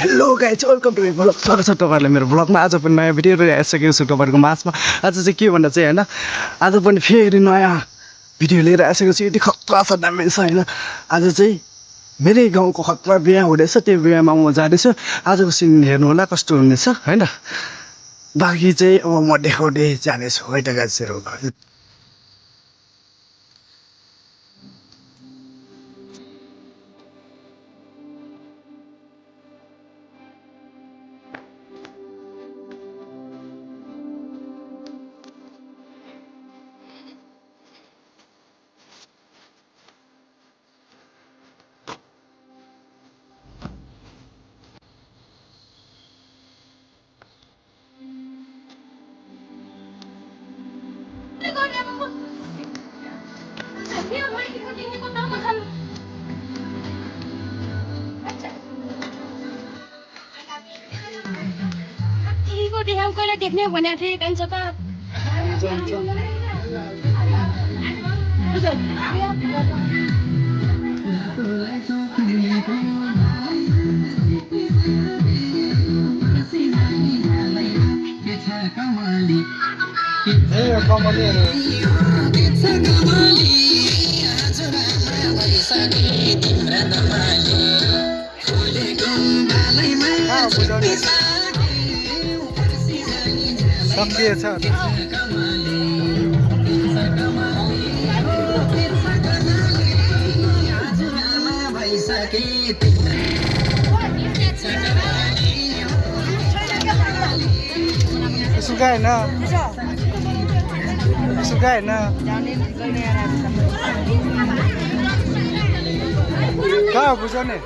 Hello guys welcome to my blog स्वागत छ तपाईँहरूलाई मेरो ब्लगमा आज पनि नयाँ भिडियो आइसकेको छु तपाईँहरूको माझमा आज चाहिँ के भन्दा चाहिँ होइन आज पनि फेरि नयाँ भिडियो लिएर आइसकेको छु यति खतरा छ दामी छ होइन आज चाहिँ मेरै गाउँको खतरा बिहा हुँदैछ त्यो बिहामा म जाँदैछु आजको सिन हेर्नु होला कस्तो हुनेछ होइन बाँकी चाहिँ अब म देखाउँदै जानेछु है त गाइजहरू देख्ने भनेको थिएँ कान्छ त सकिएछ सुकाएन कहाँ बुझाउने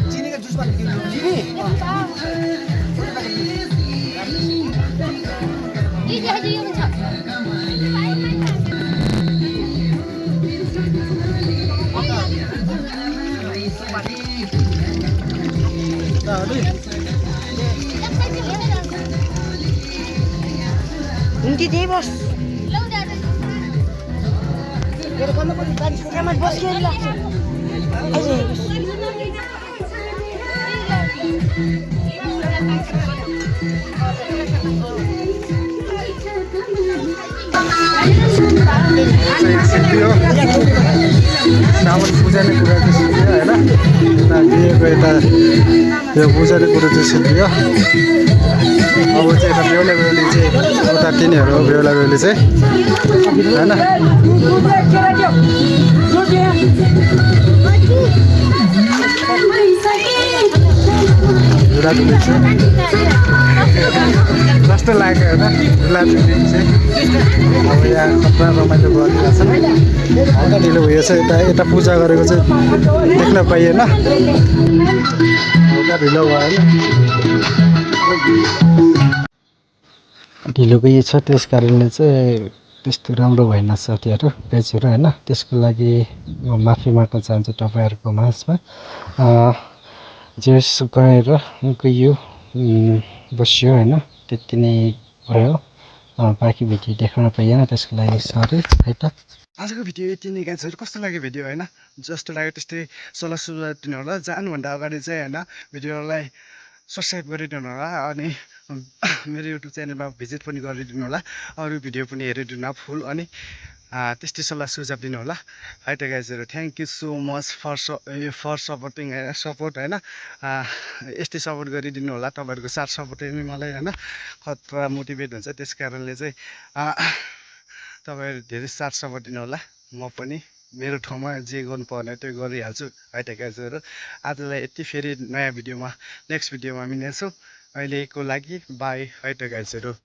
चिनी का जूस बन चिनी Hindi bos. Pero cuando llaman bos que la. सावन पूजाले कुरा चाहिँ सिद्धियो होइन बिहेको यता यो पूजाले कुरो चाहिँ सिद्धियो अब चाहिँ यता बेहुला बेहुली चाहिँ उता तिनीहरू बेहुला बेहुली चाहिँ होइन झुलाझुली चाहिँ कस्तो लाग्यो होइन झुलाझुली चाहिँ अब यहाँ खतरा रमाइलो गरिरहेको छ हल्का ढिलो भइएछ यता पूजा गरेको चाहिँ देख्न पाइएन हल्का ढिलो भयो ढिलो गइएछ त्यस कारणले चाहिँ त्यस्तो राम्रो भएन साथीहरू पेजहरू होइन त्यसको लागि म माफी माग्न चाहन्छु तपाईँहरूको माझमा जे गएर गयो बस्यो होइन त्यति नै भयो बाँकी भिडियो देखाउन पाइएन त्यसको लागि सरी है त आजको भिडियो यति नै गाइजहरू कस्तो लाग्यो भिडियो होइन जस्तो लाग्यो त्यस्तै सल्लाह सुझाव दिनु होला जानुभन्दा अगाडि चाहिँ होइन भिडियोलाई सब्सक्राइब गरिदिनु होला अनि मेरो युट्युब च्यानलमा भिजिट पनि गरिदिनु होला अरू भिडियो पनि हेरिदिनु होला फुल अनि त्यस्तै सल्लाह सुझाव दिनु होला है त गाइजहरू thank you so much for supporting support होइन यस्तै सपोर्ट गरिदिनु होला तपाईँहरूको साथ सपोर्टले नै मलाई होइन खतरा मोटिभेट हुन्छ त्यस कारणले चाहिँ तपाईँहरू धेरै साथ सपोर्ट दिनु होला म पनि मेरो ठाउँमा जे गर्नुपर्ने त्यो गरिहाल्छु है त गाइजहरू आजलाई यति फेरि नयाँ भिडियोमा नेक्स्ट भिडियोमा मिल्नेछु अहिलेको लागि बाई है त गाइजहरू